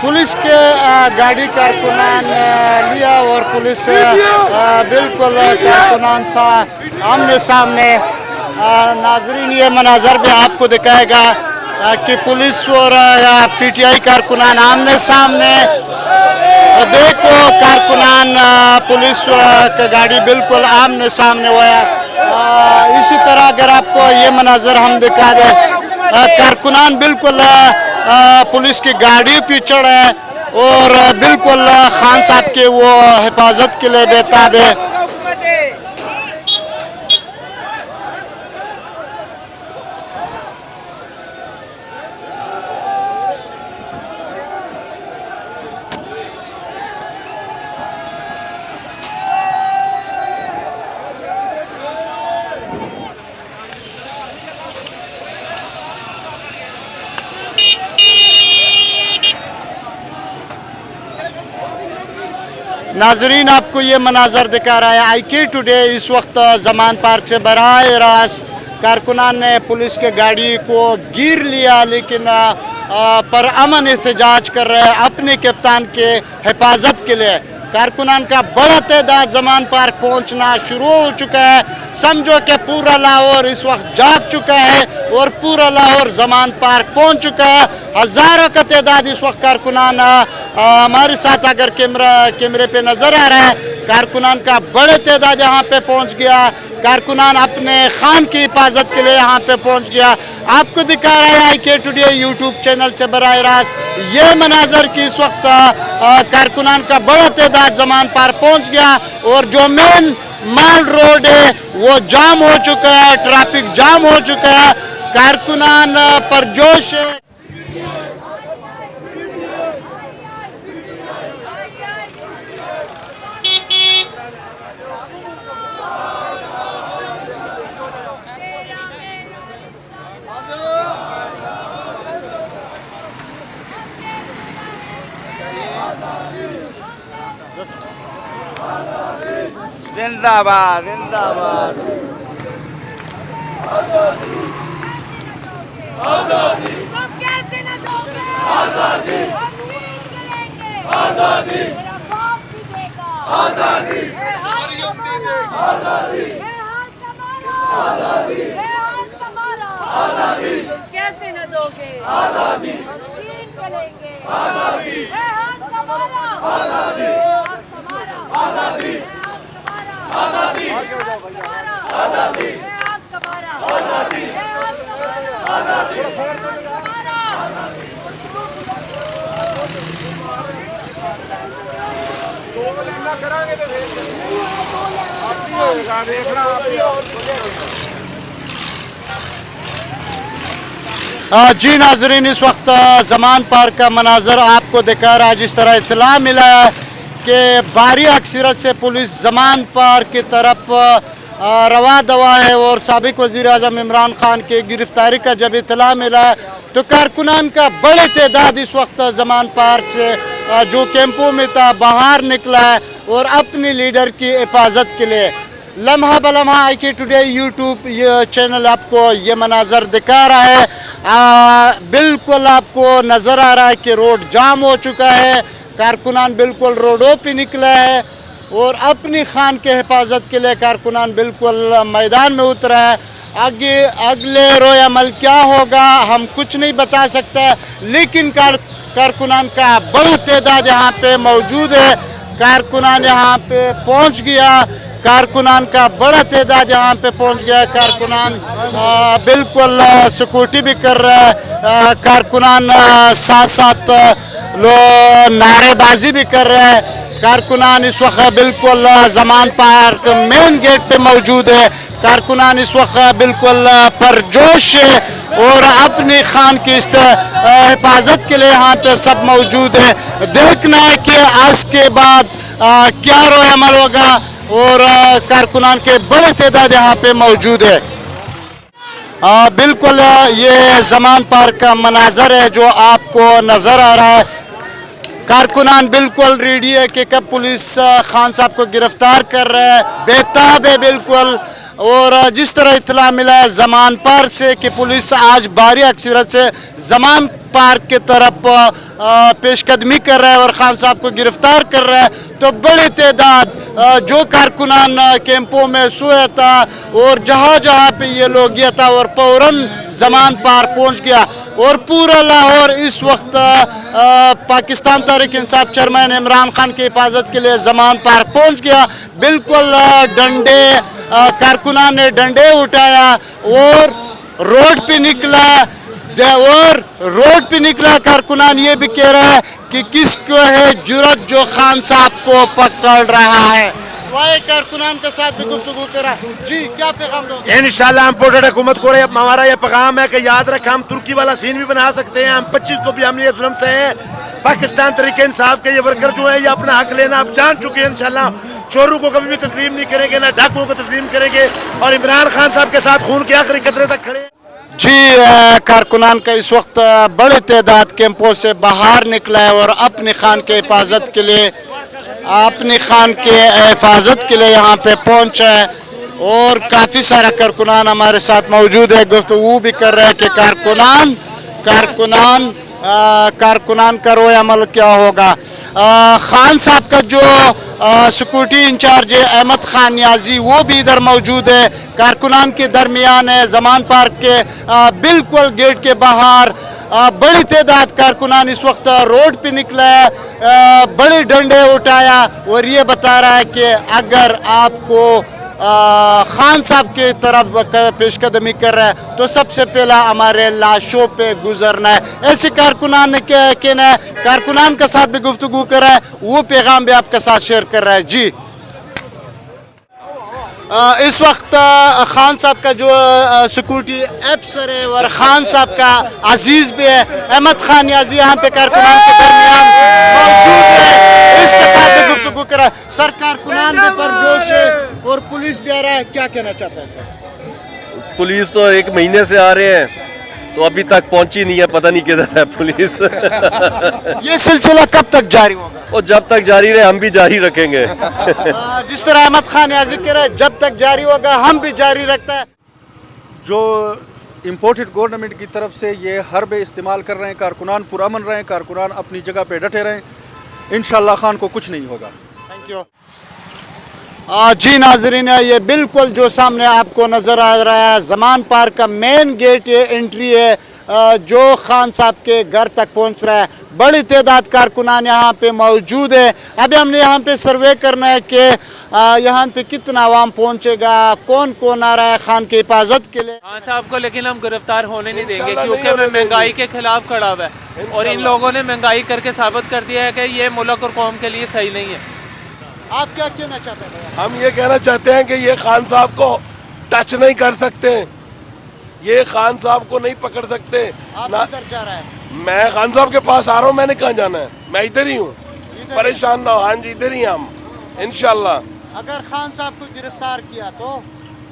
Police के गाड़ी कारकुनान लिया और पुलिस बिल्कुल कारकुनान सा आमने सामने। नाजरीन ये मनाजर भी आपको दिखाएगा कि पुलिस और पीटीआई कारकुनान आमने सामने। देखो कारकुनान पुलिस का गाड़ी बिल्कुल आमने सामने हुआ। इसी तरह अगर आपको ये मनाजर हम दिखा दें, कारकुनान बिल्कुल पुलिस की गाड़ी पे चढ़े और बिल्कुल खान साहब के वो हिफाजत के लिए बेताब है। नाजरीन आपको ये मनाजर दिखा रहा है IK टुडे। इस वक्त जमान पार्क से बराह रास्त कारकुनान ने पुलिस के गाड़ी को गिर लिया, लेकिन पर अमन एहतजाज कर रहे हैं अपने कप्तान के हिफाजत के लिए। कारकुनान का बड़ा तादाद जमान पार्क पहुंचना शुरू हो चुका है। समझो कि पूरा लाहौर इस वक्त जाग चुका है और पूरा लाहौर जमान पार्क पहुंच चुका है। हज़ारों का तादाद इस वक्त कारकुनान हमारे साथ अगर कैमरे पे नज़र आ रहा है, कारकुनान का बड़े तादाद यहाँ पे पहुँच गया। कारकुनान अपने खान की हिफाजत के लिए यहाँ पे पहुँच गया। आपको दिखा रहा है IK टुडे यूट्यूब चैनल से बराह रास्त ये मनाजर की इस वक्त कारकुनान का बड़ा तादाद जमान पार्क पहुँच गया और जो मेन माल रोड है वो जाम हो चुका है, ट्रैफिक जाम हो चुका है। कारकुनान परजोश है। जिंदाबाद जिंदाबाद। आजादी तुम कैसे न दोगे आजादी, हम छीन के लेंगे आजादी, मेरा बाप भी देगा आजादी, है हाथ हमारा आजादी, है हाथ हमारा आजादी, है हाथ हमारा आजादी, तुम कैसे न दोगे आजादी, हम छीन के लेंगे आजादी, है हाथ हमारा आजादी, है हाथ हमारा आजादी, है हाथ हमारा आजादी, है हाथ हमारा आजादी, है हाथ हमारा आजादी, है हाथ हमारा आजादी, है हाथ हमारा जी नाजरीन, इस वक्त जमान पार्क का मनाजर आपको दिखा रहा है। जिस तरह इत्तला मिला है कि भारी अक्सरत से पुलिस जमान पार्क की तरफ रवा दवा है और साबिक वज़ीर आज़म इमरान खान की गिरफ्तारी का जब इत्तला मिला है तो कारकुनान का बड़े तादाद इस वक्त जमान पार्क से जो कैंपों में था बाहर निकला है और अपनी लीडर की हिफाजत के लिए। लम्हा बलम्हा IK टुडे यूट्यूब ये चैनल आपको ये मनाजर दिखा रहा है। बिल्कुल आपको नज़र आ रहा है कि रोड जाम हो चुका है। कारकुनान बिल्कुल रोडों पे निकला है और अपनी खान के हिफाजत के लिए कारकुनान बिल्कुल मैदान में उतरा है। आगे अगले रोय अमल क्या होगा हम कुछ नहीं बता सकते, लेकिन कारकुनान का बड़ा तादाद यहाँ पे मौजूद है। कारकुनान यहाँ पे पहुँच गया। कारकुनान का बड़ा तादाद यहाँ पे पहुँच गया। कारकुनान बिल्कुल सिक्योरिटी भी कर रहा है। कारकुनान साथ साथ नारेबाजी भी कर रहे हैं। कारकुनान इस वक्त बिल्कुल जमान पार्क मेन गेट पे मौजूद है। कारकुनान इस वक्त बिल्कुल परजोश है और अपनी खान की हिफाजत के लिए यहाँ पे सब मौजूद है। देखना है कि आज के बाद क्या रोय अमल होगा और कारकुनान के बड़े तादाद यहाँ पे मौजूद है। बिल्कुल ये जमान पार्क का मनाजर है जो आपको नज़र आ रहा है। कारकुनान बिल्कुल रेडी है कि कब पुलिस खान साहब को गिरफ्तार कर रहा है, बेताब है बिल्कुल। और जिस तरह इत्तला मिला है जमान पार्क से कि पुलिस आज भारी अक्सरत से जमान पार्क की तरफ पेशकदमी कर रहा है और खान साहब को गिरफ्तार कर रहा है, तो बड़ी तादाद जो कारकुनान कैंपों में सोया था और जहाँ जहाँ पे ये लोग गया था और फौरन जमान पार्क पहुँच गया और पूरा लाहौर इस वक्त पाकिस्तान तहरीक इंसाफ चेयरमैन इमरान खान की हिफाजत के लिए जमान पार्क पहुँच गया। बिल्कुल डंडे कारकुनान ने डंडे उठाया और रोड पे निकला कारकुनान ये भी कह रहा है कि किसको है जुर्रत जो खान साहब को पकड़ रहा है। वही कारकुनान के साथ भी गुफ्तगू करा। जी क्या पैगाम दोगे? इंशाल्लाह हम पोर्ट्रेट हुकूमत को हमारा ये पैगाम है कि याद रखें हम तुर्की वाला सीन भी बना सकते हैं। हम 25 को भी हमने ये जुल्म से हैं। पाकिस्तान तरीके इंसाफ के ये वर्कर जो है ये अपना हक लेना अब जान चुके हैं। इंशाल्लाह चोरों को कभी भी तस्लीम नहीं करेंगे, ना डाकुओं को तस्लीम करेंगे और इमरान खान साहब के साथ खून के आखिरी कतरे तक खड़े। जी कारकुनान का इस वक्त बड़े तादाद कैंपों से बाहर निकला है और अपने खान के हिफाजत के लिए यहाँ पे पहुँचा है और काफ़ी सारा कारकुनान हमारे साथ मौजूद है। गुफ्तगू भी कर रहे हैं कि कारकुनान का रोय अमल क्या होगा। खान साहब का जो सिक्योरिटी इंचार्ज है अहमद खान नियाजी वो भी इधर मौजूद है। कारकुनान के दरमियान है जमान पार्क के बिल्कुल गेट के बाहर बड़ी तादाद कारकुनान इस वक्त रोड पे निकला है, बड़े डंडे उठाया और ये बता रहा है कि अगर आपको खान साहब की तरफ पेशकदमी कर रहा है तो सबसे पहला हमारे लाशों पे गुजरना है। ऐसे कारकुनान ने कहना है। कारकुनान के साथ भी गुफ्तगू कर रहा है, वो पैगाम भी आपके साथ शेयर कर रहा है। जी इस वक्त खान साहब का जो सिक्योरिटी अफसर है और खान साहब का अजीज भी है अहमद खान नियाजी यहाँ पे कारकुनान के दरमियान मौजूद है। इसके साथ भी गुफ्तगू करा। सर कारकुनान में परजोश है और पुलिस भी आ रहा है, क्या कहना चाहता है सर? पुलिस तो 1 महीने से आ रहे हैं तो अभी तक पहुंची नहीं है, पता नहीं किधर है पुलिस। ये सिलसिला कब तक जारी होगा? और जब तक जारी रहे हम भी जारी रखेंगे। जिस तरह अहमद खान नियाजी कह रहे हैं जब तक जारी होगा हम भी जारी रखते हैं। जो इम्पोर्टेड गवर्नमेंट की तरफ से ये हरबे इस्तेमाल कर रहे हैं, कारकुनान पुरअमन रहे, कारकुनान अपनी जगह पे डटे रहें, इंशाल्लाह खान को कुछ नहीं होगा। Thank you. जी नाजरीन, ये बिल्कुल जो सामने आपको नज़र आ रहा है जमान पार्क का मेन गेट ये एंट्री है जो खान साहब के घर तक पहुंच रहा है। बड़ी तादाद कारकुनान यहाँ पे मौजूद है। अभी हमने यहाँ पे सर्वे करना है कि यहाँ पे कितना आवाम पहुँचेगा, कौन कौन आ रहा है खान की हिफाजत के लिए। खान साहब को लेकिन हम गिरफ्तार होने नहीं देंगे क्योंकि हमें महंगाई के खिलाफ खड़ा हुआ है और इन लोगों ने महंगाई करके साबित कर दिया है कि ये मुल्क और कौम के लिए सही नहीं है। आप क्या कहना चाहते हैं? हम ये कहना चाहते हैं कि ये खान साहब को टच नहीं कर सकते, ये खान साहब को नहीं पकड़ सकते। आप ना किधर जा रहा है? मैं खान साहब के पास आ रहा हूँ, मैंने कहाँ जाना है, मैं इधर ही हूँ, परेशान ना हो। हाँ जी इधर ही हम इंशाल्लाह। अगर खान साहब को गिरफ्तार किया तो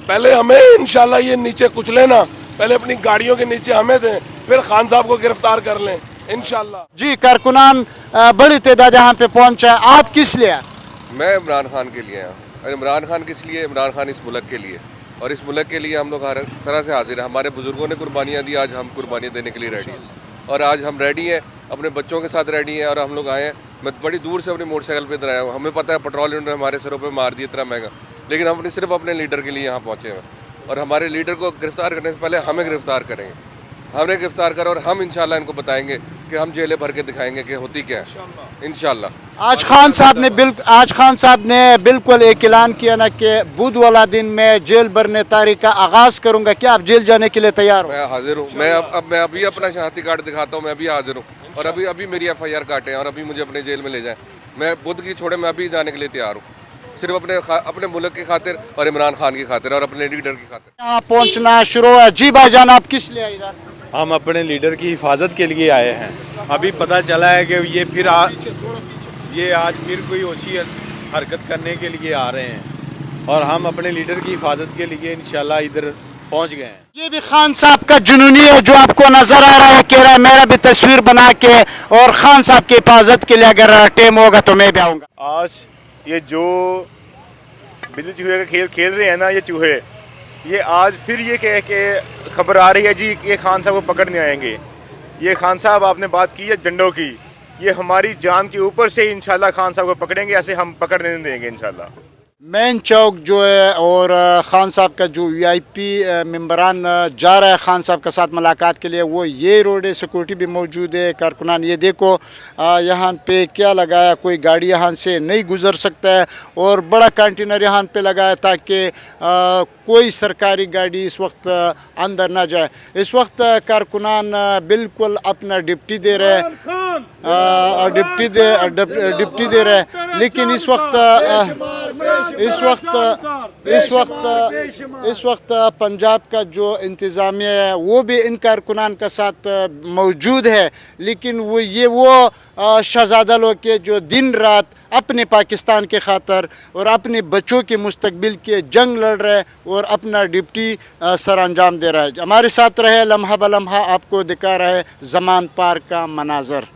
पहले हमें इंशाल्लाह ये नीचे कुचले लेना, पहले अपनी गाड़ियों के नीचे हमें दें, फिर खान साहब को गिरफ्तार कर लें इंशाल्लाह। जी कारकुनान बड़ी तादाद यहाँ पे पहुँचा है। आप किस लिए? मैं इमरान खान के लिए आया। और इमरान खान किस लिए? इमरान खान इस मुल्क के लिए, और इस मुल्क के लिए हम लोग हर तरह से हाजिर हैं। हमारे बुजुर्गों ने कुर्बानियाँ दी, आज हम कुर्बानियाँ देने के लिए रेडी हैं और आज हम रेडी हैं, अपने बच्चों के साथ रेडी हैं। और हम लोग आए हैं, मैं बड़ी दूर से अपनी मोटरसाइकिल पे इधर आया हूँ। हमें पता है पेट्रोल इन्होंने हमारे सिरों पे मार दिया इतना महंगा, लेकिन हम सिर्फ अपने लीडर के लिए यहाँ पहुँचे हैं और हमारे लीडर को गिरफ्तार करने से पहले हमें गिरफ्तार करेंगे, हमने गिरफ्तार कर और हम इंशाल्लाह इनको बताएंगे कि हम जेलें भर के दिखाएंगे कि होती क्या है इंशाल्लाह। आज खान साहब ने बिल्कुल एक ऐलान किया ना कि बुध वाला दिन मैं जेल भरने तारीख का आगाज़ करूंगा। क्या आप जेल जाने के लिए तैयार हो? मैं हाजिर हूँ। मैं अभी अपना शनाख्ती कार्ड दिखाता हूँ, मैं अभी हाजिर हूँ और अभी मेरी FIR काटे हैं और अभी मुझे अपने जेल में ले जाएं। मैं बुध की छोड़े, मैं अभी जाने के लिए तैयार हूँ, सिर्फ अपने मुल्क की खातिर और इमरान खान की खातिर और अपने लीडर की खातिर। यहाँ पहुँचना शुरू है। जी भाईजान आप किस लिए इधर? हम अपने लीडर की हिफाजत के लिए आए हैं। अभी पता चला है कि ये आज फिर कोई ओछी हरकत करने के लिए आ रहे हैं और हम अपने लीडर की हिफाजत के लिए इंशाल्लाह इधर पहुंच गए हैं। ये भी खान साहब का जुनूनी है जो आपको नजर आ रहा है, कह रहा है मेरा भी तस्वीर बना के और खान साहब की हिफाजत के लिए अगर टाइम होगा तो मैं भी आऊँगा। आज ये जो बिल्ली चूहे का खेल रहे हैं ना, ये चूहे, ये आज फिर ये कह के खबर आ रही है जी ये खान साहब को पकड़ने आएंगे। ये खान साहब आपने बात की है डंडों की, ये हमारी जान के ऊपर से इंशाल्लाह खान साहब को पकड़ेंगे, ऐसे हम पकड़ने नहीं देंगे इंशाल्लाह। मेन चौक जो है और खान साहब का जो वीआईपी मेंबरान जा रहा है खान साहब के साथ मुलाकात के लिए, वो ये रोड है, सिक्योरिटी भी मौजूद है। कारकुनान ये देखो यहाँ पे क्या लगाया, कोई गाड़ी यहाँ से नहीं गुजर सकता है और बड़ा कंटेनर यहाँ पे लगाया ताकि कोई सरकारी गाड़ी इस वक्त अंदर ना जाए। इस वक्त कारकुनान बिल्कुल अपना डिप्टी दे रहे हैं, डिप्टी दे रहे हैं, लेकिन इस वक्त पंजाब का जो इंतज़ामिया है वो भी इन कारकुनान के साथ मौजूद है, लेकिन वो शहज़ादा लोग के जो दिन रात अपने पाकिस्तान के खातर और अपने बच्चों के मुस्तकबिल के जंग लड़ रहे हैं और अपना ड्यूटी सर अंजाम दे रहा है। हमारे साथ रहे, लम्हा ब लम्हा आपको दिखा रहा है ज़मान पार्क का मनाज़र।